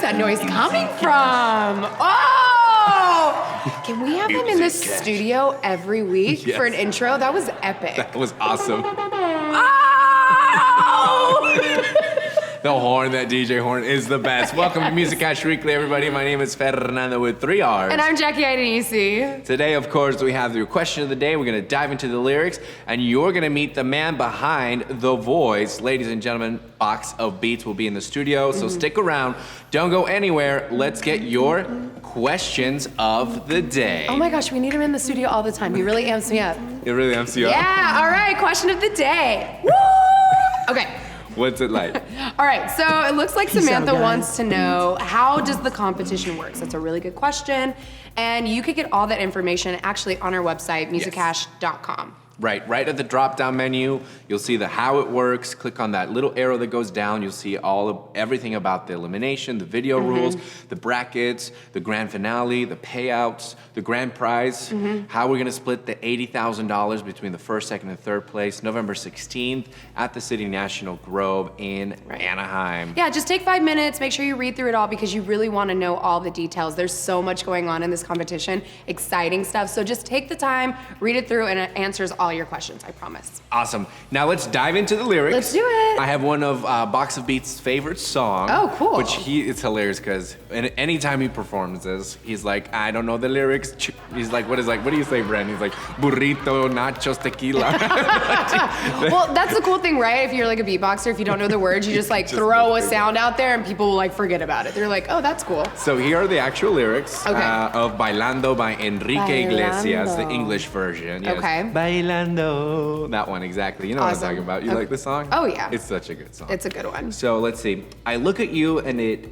that noise coming from? Oh! Can we have him in the studio every week for an intro? That was epic. That was awesome. Oh! The horn, that DJ horn is the best. Welcome to Musicash Weekly, everybody. My name is Fernando with 3 R's. And I'm Jackie Idenisi. Today, of course, we have your question of the day. We're going to dive into the lyrics, and you're going to meet the man behind the voice. Ladies and gentlemen, Box of Beats will be in the studio, so stick around. Don't go anywhere. Let's get your questions of the day. Oh my gosh, we need him in the studio all the time. He really amps me up. It really amps you up. Yeah, all right, question of the day. Woo! Okay. What's it like? All right, so it looks like Samantha wants to know, how does the competition work? So that's a really good question. And you could get all that information actually on our website, musicash.com. Right at the drop-down menu, you'll see the how it works. Click on that little arrow that goes down. You'll see everything about the elimination, the video rules, the brackets, the grand finale, the payouts, the grand prize, how we're gonna split the $80,000 between the first, second, and third place, November 16th at the City National Grove in Anaheim. Yeah, just take 5 minutes, make sure you read through it all because you really wanna know all the details. There's so much going on in this competition, exciting stuff. So just take the time, read it through, and it answers all your questions, I promise. Awesome. Now let's dive into the lyrics. Let's do it. I have one of Box of Beats' favorite songs. Oh, cool. It's hilarious because anytime he performs this, he's like, I don't know the lyrics. He's like, what do you say, Brent? He's like, burrito, nachos, tequila. Well, that's the cool thing, right? If you're like a beatboxer, if you don't know the words, you just like throw a sound out there and people will like forget about it. They're like, oh, that's cool. So here are the actual lyrics of Bailando by Enrique Iglesias, the Bailando. English version. Yes. Okay. Bailando. That one, exactly. You know what I'm talking about. You like the song? Oh, yeah. It's such a good song. It's a good one. So let's see. I look at you and it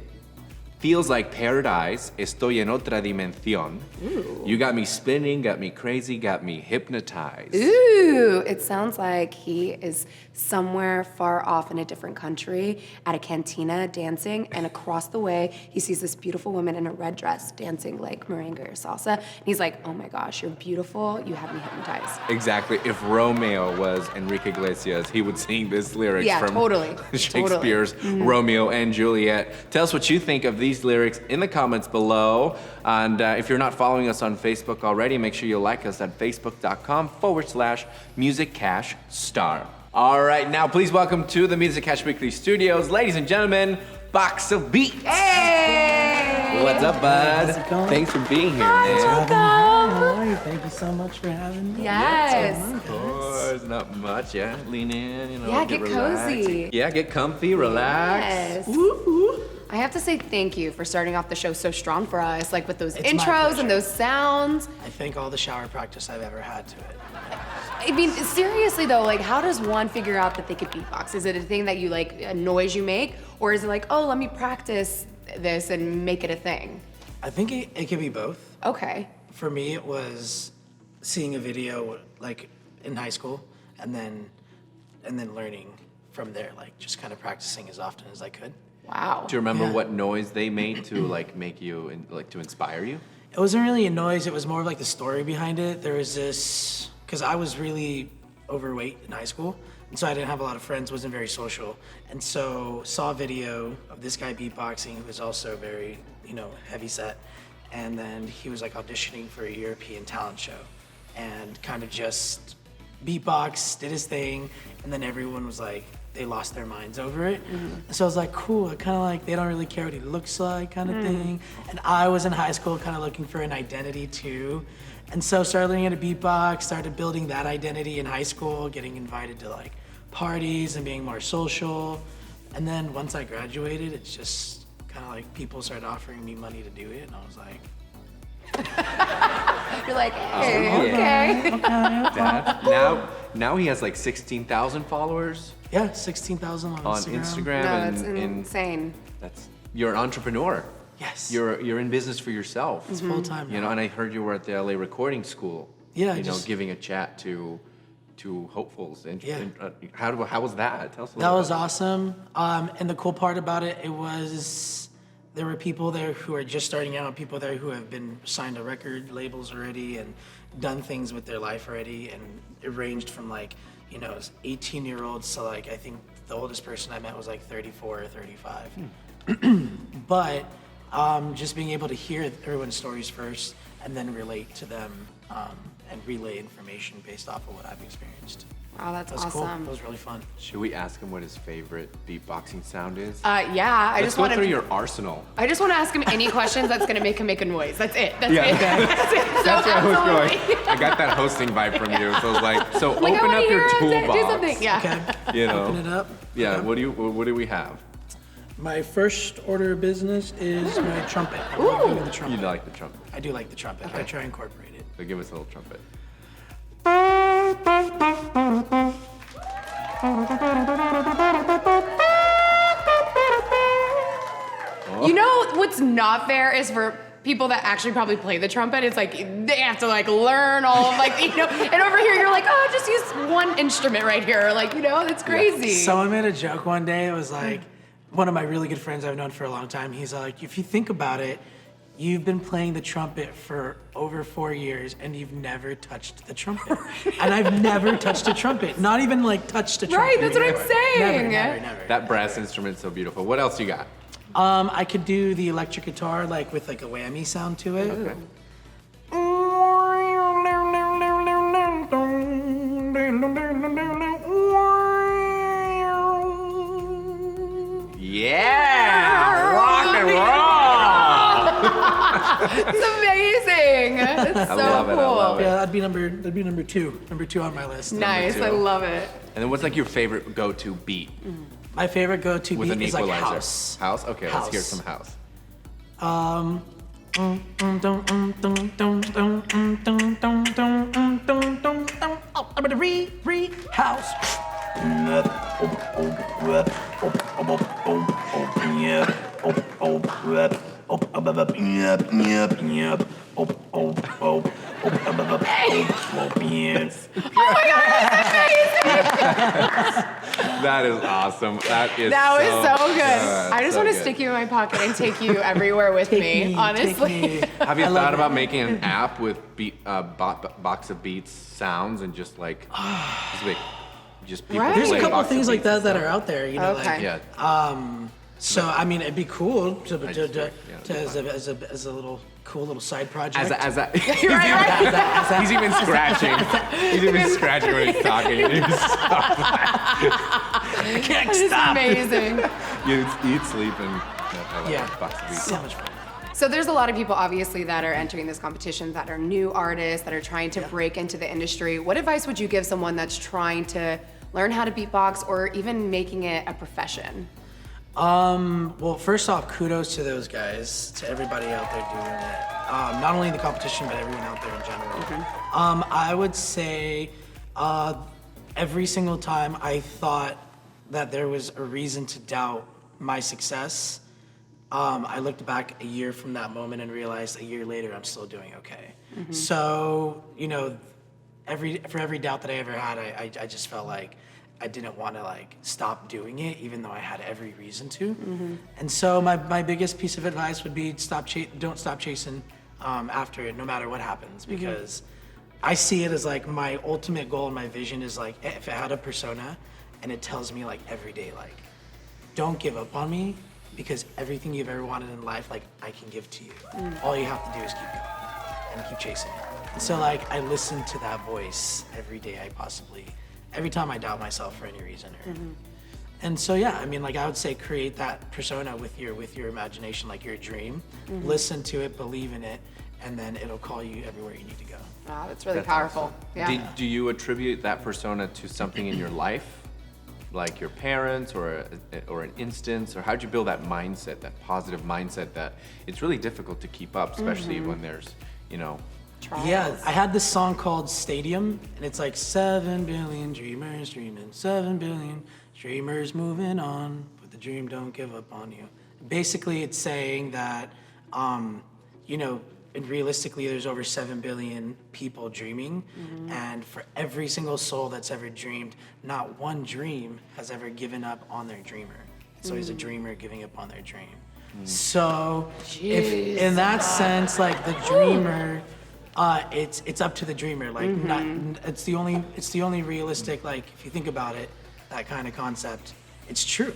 feels like paradise. Estoy en otra dimensión. Ooh. You got me spinning, got me crazy, got me hypnotized. Ooh, it sounds like he is somewhere far off in a different country at a cantina dancing, and across the way he sees this beautiful woman in a red dress dancing like merengue or salsa, and he's like, oh my gosh, you're beautiful, you have me hypnotized. Exactly. If Romeo was Enrique Iglesias, he would sing this lyrics from totally. Shakespeare's Romeo and Juliet. Tell us what you think of these lyrics in the comments below. And if you're not following us on Facebook already, make sure you like us at facebook.com/MusicCashStar. All right, now please welcome to the Musicash Weekly Studios, ladies and gentlemen, Box of Beats. Hey! What's up, bud? How's it going? Thanks for being here, Hi, man. How are you? Thank you so much for having me. Yes. Of course, not much, yeah. Lean in, you know. Yeah, get relaxed. cozy. Yeah, get comfy, relax. Yes. Woo-hoo. I have to say thank you for starting off the show so strong for us, like with those It's my intros pleasure. and those sounds. I think all the shower practice I've ever had to it. I mean, seriously though, like how does one figure out that they could beatbox? Is it a thing that you like, a noise you make? Or is it like, oh, let me practice this and make it a thing? I think it could be both. Okay. For me, it was seeing a video like in high school and then learning from there, like just kind of practicing as often as I could. Wow. Do you remember Yeah. what noise they made to like make you, like to inspire you? It wasn't really a noise, it was more of like the story behind it. There was this, because I was really overweight in high school, and so I didn't have a lot of friends, wasn't very social. And so saw a video of this guy beatboxing who was also very, heavy set. And then he was like auditioning for a European talent show and kind of just beatbox, did his thing, and then everyone was like, they lost their minds over it. And so I was like, cool, kind of like they don't really care what he looks like kind of thing. And I was in high school kind of looking for an identity too. And so started learning how to beatbox, started building that identity in high school, getting invited to like parties and being more social. And then once I graduated, it's just kind of like people started offering me money to do it. And I was like, You're like, hey, okay. Dad, now he has like 16,000 followers yeah, 16,000 on Instagram. No, and that's insane. you're an entrepreneur. Yes. You're in business for yourself. It's full time now. You know, and I heard you were at the LA recording school. Yeah, giving a chat to hopefuls. And, Yeah. how was that? Tell us a That little was about awesome. And the cool part about it, there were people there who are just starting out, people there who have been signed to record labels already and done things with their life already. And it ranged from like, 18-year-olds to like, I think the oldest person I met was like 34 or 35. But just being able to hear everyone's stories first and then relate to them and relay information based off of what I've experienced. Wow, that's That was cool. awesome. That was really fun. Should we ask him what his favorite beatboxing sound is? Yeah, Let's go through your arsenal. I just want to ask him any questions that's going to make him make a noise. That's it. That's Yeah, it. okay. That's it. So That's where I was absolutely. going. I got that hosting vibe from you. So I was like, so Like, I open wanna up your hear him toolbox. do something. Yeah. Okay, You know. open it up. Yeah. What do we have? My first order of business is my trumpet. I love doing the You trumpet. like the trumpet. I do like the trumpet. I try and incorporate it. So give us a little trumpet. You know what's not fair is for people that actually probably play the trumpet. It's like they have to like learn all of like, you know, and over here you're like, oh, just use one instrument right here. Like, you know, it's crazy. Someone made a joke one day. It was like, one of my really good friends I've known for a long time. He's like, if you think about it, you've been playing the trumpet for over 4 years and you've never touched the trumpet. And I've never touched a trumpet. Not even like touched a trumpet. Right, that's what I'm saying. Never. That brass instrument's so beautiful. What else you got? I could do the electric guitar like with like a whammy sound to it. Okay. Yeah! Rock and roll! It's amazing. It's so love it, I cool. love it. Yeah, that'd be number two on my list. Nice. I two. love it. And then what's like your favorite go-to beat My favorite go-to with beat an is like equalizer? house. House? Okay, let's hear House. some house. Oh, I'm gonna house. That is awesome. That That was so good. I just so want to good. stick you in my pocket and take you everywhere with me, honestly. Have you I love thought it. about making an app with box of beats sounds and just like just people Right. There's play a couple box things of like beats and that are stuff. out there, you know. Okay. Like, Yeah. so I mean, it'd be cool to yeah. as a little cool little side project. As a, You're right. he's even scratching. He's even scratching when he's talking. I can't That is stop. amazing. You eat, sleep, and I love Yeah, box of beats. so much fun. So there's a lot of people obviously that are entering this competition that are new artists that are trying to break into the industry. What advice would you give someone that's trying to learn how to beatbox or even making it a profession? Well, first off, kudos to those guys, to everybody out there doing it. Not only in the competition, but everyone out there in general. I would say every single time I thought that there was a reason to doubt my success, I looked back a year from that moment and realized a year later I'm still doing okay. So, you know, for every doubt that I ever had, I just felt like I didn't want to like stop doing it, even though I had every reason to. And so my biggest piece of advice would be don't stop chasing after it, no matter what happens, because I see it as like my ultimate goal and my vision is like if I had a persona and it tells me like every day like don't give up on me, because everything you've ever wanted in life like I can give to you. All you have to do is keep going and keep chasing it. And so like I listen to that voice every day every time I doubt myself for any reason. And so yeah, I mean like I would say create that persona with your imagination, like your dream. Listen to it, believe in it, and then it'll call you everywhere you need to go. Wow, that's really That's powerful. awesome. Yeah. Do you attribute that persona to something in your life, like your parents or an instance, or how'd you build that mindset, that positive mindset that it's really difficult to keep up, especially when there's, you know, Trials. Yeah, I had this song called Stadium, and it's like 7 billion dreamers dreaming, 7 billion dreamers moving on, but the dream don't give up on you. Basically, it's saying that, you know, and realistically, there's over 7 billion people dreaming, and for every single soul that's ever dreamed, not one dream has ever given up on their dreamer. It's always a dreamer giving up on their dream. So, if in that sense, like the dreamer, it's up to the dreamer. Like, it's the only realistic. Like, if you think about it, that kind of concept. it's true.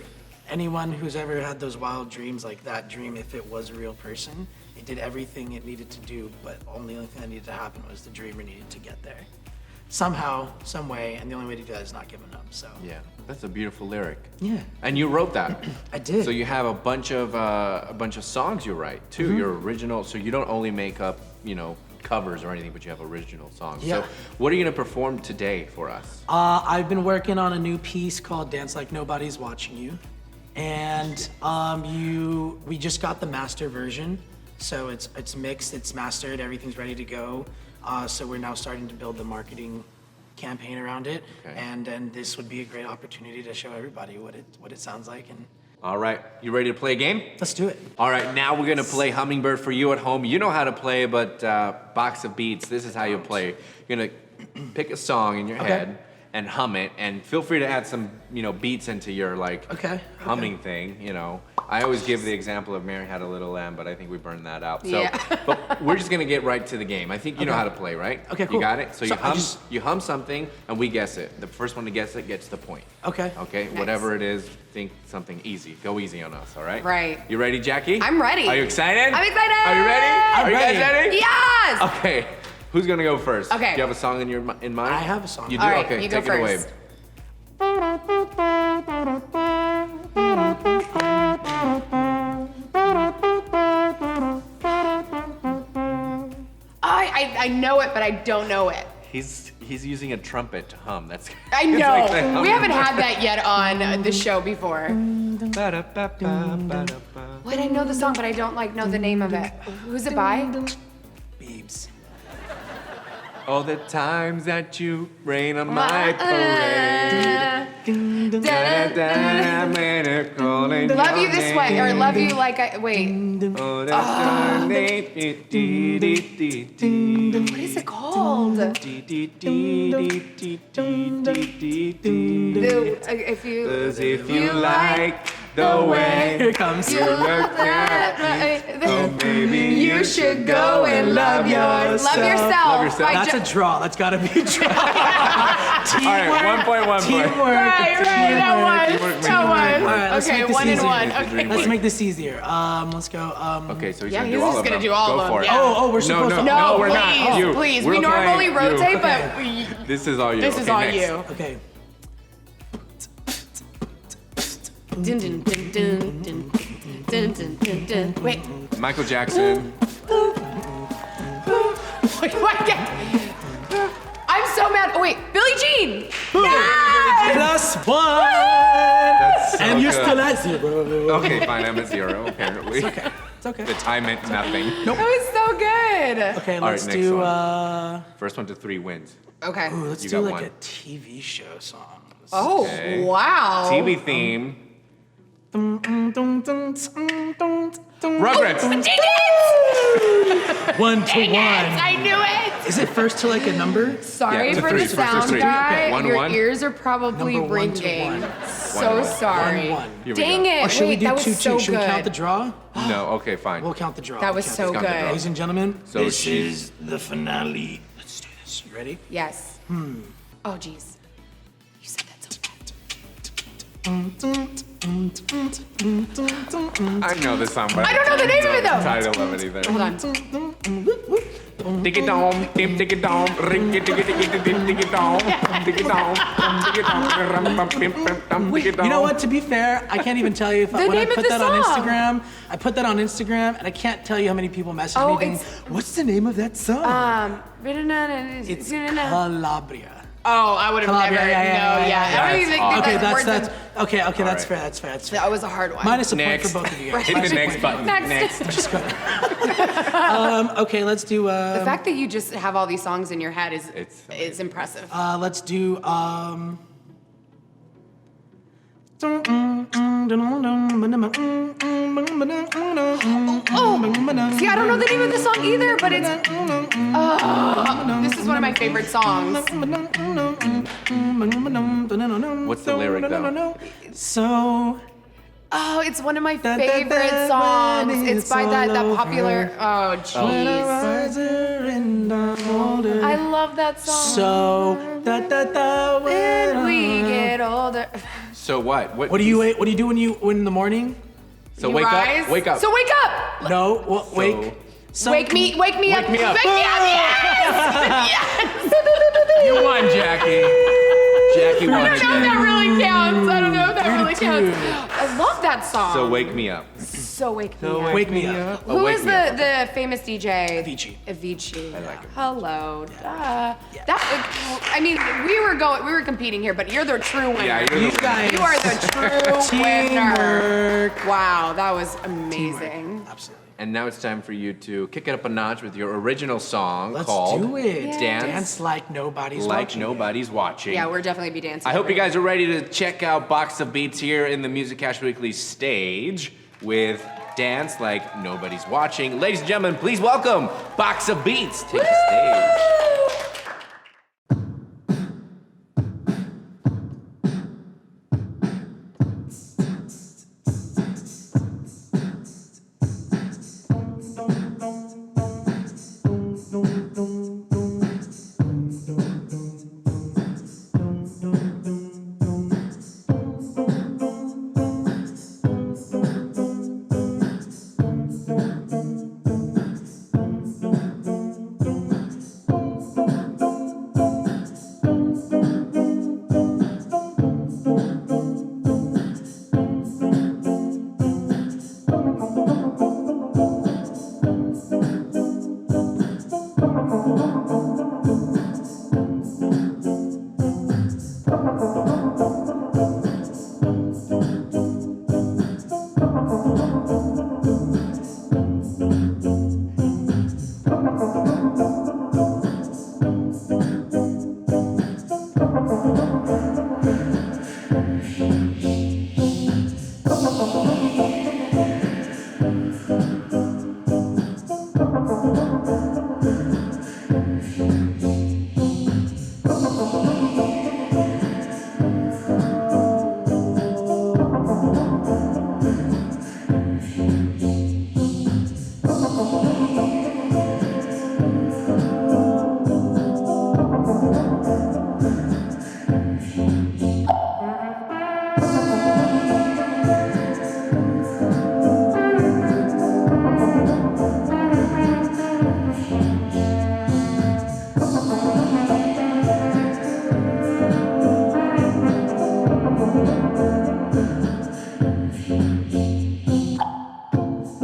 Anyone who's ever had those wild dreams, like that dream, if it was a real person, it did everything it needed to do, but the only thing that needed to happen was the dreamer needed to get there. Somehow, some way, and the only way to do that is not giving up, so. Yeah, that's a beautiful lyric. Yeah. And you wrote that. I did. So you have a bunch of songs you write too. Your original. So you don't only make up, covers or anything, but you have original songs. Yeah. So what are you gonna perform today for us? I've been working on a new piece called Dance Like Nobody's Watching You. And we just got the master version. So it's mixed, it's mastered, everything's ready to go. So we're now starting to build the marketing campaign around it. Okay. And then this would be a great opportunity to show everybody what it sounds like. And All right, you ready to play a game? let's do it. All right, now we're gonna play Hummingbird for you at home. You know how to play, but Box of Beats, this is how you play. You're gonna pick a song in your head and hum it, and feel free to add some, beats into your humming thing. I always give the example of Mary Had a Little Lamb, but I think we burned that out. So, Yeah. but we're just gonna get right to the game. I think you know how to play, right? Okay, You cool. got it. So you I hum, just- you hum something, and we guess it. The first one to guess it gets the point. Okay. Okay, whatever it is, think something easy. Go easy on us, all right? Right. You ready, Jackie? I'm ready. Are you excited? I'm excited. Are you ready? Are you guys ready. ready? Yes! Okay. Who's gonna go first? Okay. Do you have a song in mind? I have a song. You do? All right, okay, you go take it away. first. I know it, but I don't know it. He's using a trumpet to hum. That's I it's know. like the We humming. haven't had that yet on the show before. Wait, I know the song, but I don't know the name of it. Who's it by? Beebs. All the times that you rain on my parade. Love You This Way, or Love You Like I, wait. What is it called? If you like the way Here it comes. you look at me, oh baby, You should go and love yourself. Love yourself. Love yourself. by That's Jo- a draw. That's gotta be a draw. All right, 1 point, 1 point. Teamwork. Right, that one. Teamwork, That teamwork. one. All right, let's Okay, make this 1 and easier. 1. This is Okay. Let's make this easier. Let's go. Okay, so he's Yeah, gonna he's do all just of gonna them. do all Go of for them, it. yeah. Oh, we're supposed to. No, we're not. please, You. please. We're We normally playing you. rotate, Okay. but we, This is all you. this is Okay, all next. you. Okay. Dun, dun, dun, dun, dun, dun, dun, dun, dun. Wait. Michael Jackson. What do I get? I'm so mad. Oh, wait. Billie Jean. Plus one. That's so And you're good. still at 0. Okay, fine. I'm at 0. Apparently. It's okay. The time meant nothing. That was so good. Okay, All right, let's next do. one. First one to 3 wins. Okay. Let's You do got like one. a TV show song. Oh, Okay. wow. TV theme. Rugrats. Rugrats. Dang it! 1 to Dang 1. it! I knew it. Is it first to like a number? Sorry Yeah, to for three. the First to sound three. guy. 1 to Your 1. ears are probably Number 1 to ringing. 1. So 1-1. sorry. 1-1. Here we Dang go. it! Or should we Wait, do that was 2-2? so Should we count the good. draw? No, okay, fine. We'll count the draw. That was We'll so count the count the good. draw. Ladies and gentlemen, So this she's- is the finale. Let's do this. You ready? Yes. Oh, jeez. You said that so fast. I know this song, but I don't know the name of it, though. Title of it either. Hold on. Dig it dong, dig it dong, ring it, dig it, dig it, dig it dong, dig it dong, dig it dong, rum bum pim pim dum, dig it dong. You know what? To be fair, I can't even tell you if The when I name of put the that on song. Instagram. I put that on Instagram, and I can't tell you how many people message Oh, me. Being, it's- What's the name of that song? It's It's Calabria. Oh, I would have never. Calabria, No, yeah. I don't even think That's Okay, that that's words that's okay. Okay, that's right. fair. That's fair. That's fair. That was a hard one. Minus a point Next. for both of you guys. Hit the next button. Next. Just go. Okay, let's do. The fact that you just have all these songs in your head is It's impressive. Let's do. See, I don't know the name of the song either, but it's. This is one of my favorite songs. What's the lyric, though? So. Oh, it's one of my da, favorite da, songs. when It's it's by that all popular. Oh, When I jeez. rise and I'm older. I love that song. So da da da When we when get older. So what? What do you do when in the morning? So You wake rise. up. Wake up. So wake up. No, well, wake. Wake me up. Wake me up. Wake me up. Yes. Yes. You won, Jackie. Jackie won I don't know if that again. really counts. I don't know if that really counts. I love that song. So wake me up. So wake me up. Wake me up. Oh, Who wake is me up. the famous DJ? Avicii. Avicii. I like it. Hello. That. I mean, we were competing here, but you're the true winner. Yeah, you're You the guys. You are the true winner. Teamwork. Wow, that was amazing. Absolutely. And now it's time for you to kick it up a notch with your original song Let's called do it. Dance Like nobody's Like watching. Nobody's Watching. Yeah, we're definitely be dancing. I hope over you guys are ready to check out Box of Beats here in the Musicash Weekly stage with Dance Like Nobody's Watching. Ladies and gentlemen, please welcome Box of Beats. Take the stage.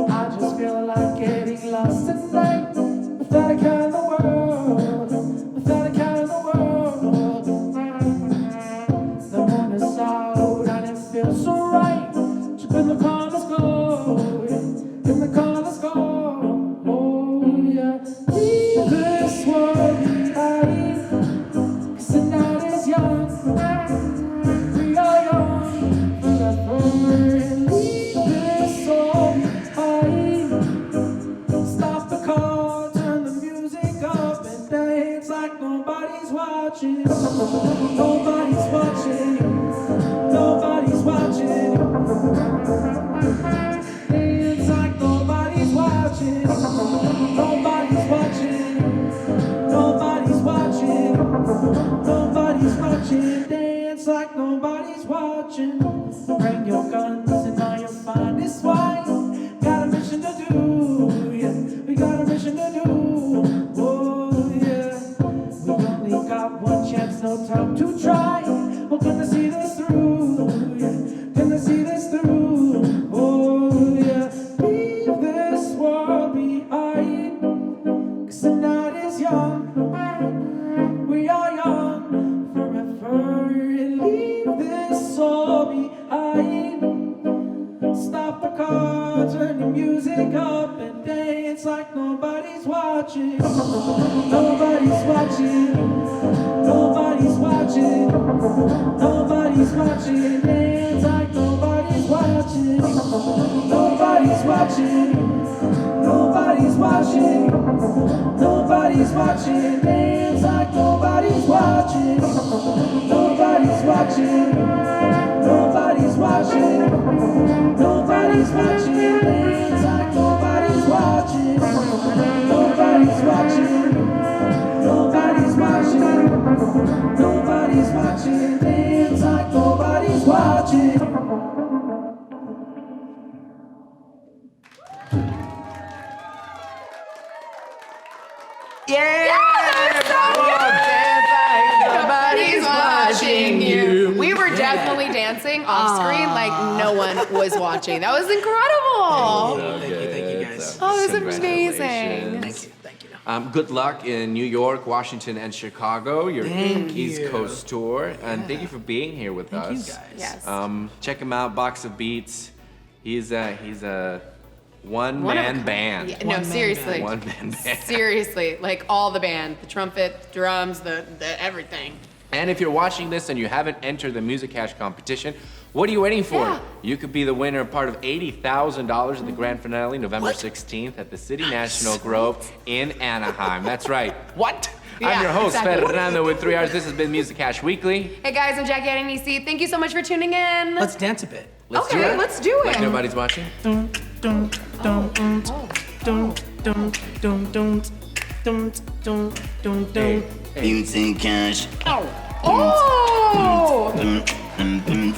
I just feel like getting lost tonight without a care in the world, without a care in the world. The moon is out and it feels so right. Jump in the car, let's go. In the car, let's go. Oh yeah, leave this world behind. 'Cause the night is young, we are young forever. And leave this all behind. Stop the car, turn the music up and dance like nobody's watching. Nobody's watching. Nobody's watching. Dance like nobody's watching. Nobody's watching. Nobody's watching. Nobody's watching. Dance like nobody's watching. Bring your guns and all your finest wine. Got a mission to do, yeah. We got a mission to do, oh yeah. We only got one chance, no time to try. We're gonna see this through, yeah. Gonna see this through, oh yeah. Leave this world behind. 'Cause the night is young. We are young forever. And leave this all behind. Stop the car, turn the music up and dance like nobody's watching. Nobody's watching. Nobody's watching. Nobody's watching. Dance like nobody's watching. Nobody's watching. Nobody's watching. Nobody's watching. Dance like nobody's watching. Nobody's watching. Nobody's watching. Nobody's watching. Dance like nobody's watching. Nobody's watching. Nobody's watching. Nobody's watching. Dance like nobody's watching. Nobody's watching you. We were definitely dancing off screen like no one was watching. That was incredible. Thank you guys. Oh, it was amazing. Thank you. Good luck in New York, Washington, and Chicago, your Thank East you. Coast tour. And thank you for being here with Thank us. you guys. Yes. Check him out, Box of Beats. He's a one-man band. Yeah, no, seriously. One-man band. Seriously, like all the band, the trumpet, the drums, the everything. And if you're watching this and you haven't entered the Musicash competition, what are you waiting for? Yeah. You could be the winner of part of $80,000 in the grand finale, November 16th at the City National Grove in Anaheim. That's right. What? Yeah, I'm your host, exactly. Fernando with 3 R's. This has been Musicash Weekly. Hey guys, I'm Jackie Adinisi. Thank you so much for tuning in. Let's dance a bit. Let's do Okay, it. let's do Like it. nobody's watching. Musicash. Oh! Dum, dum, dum.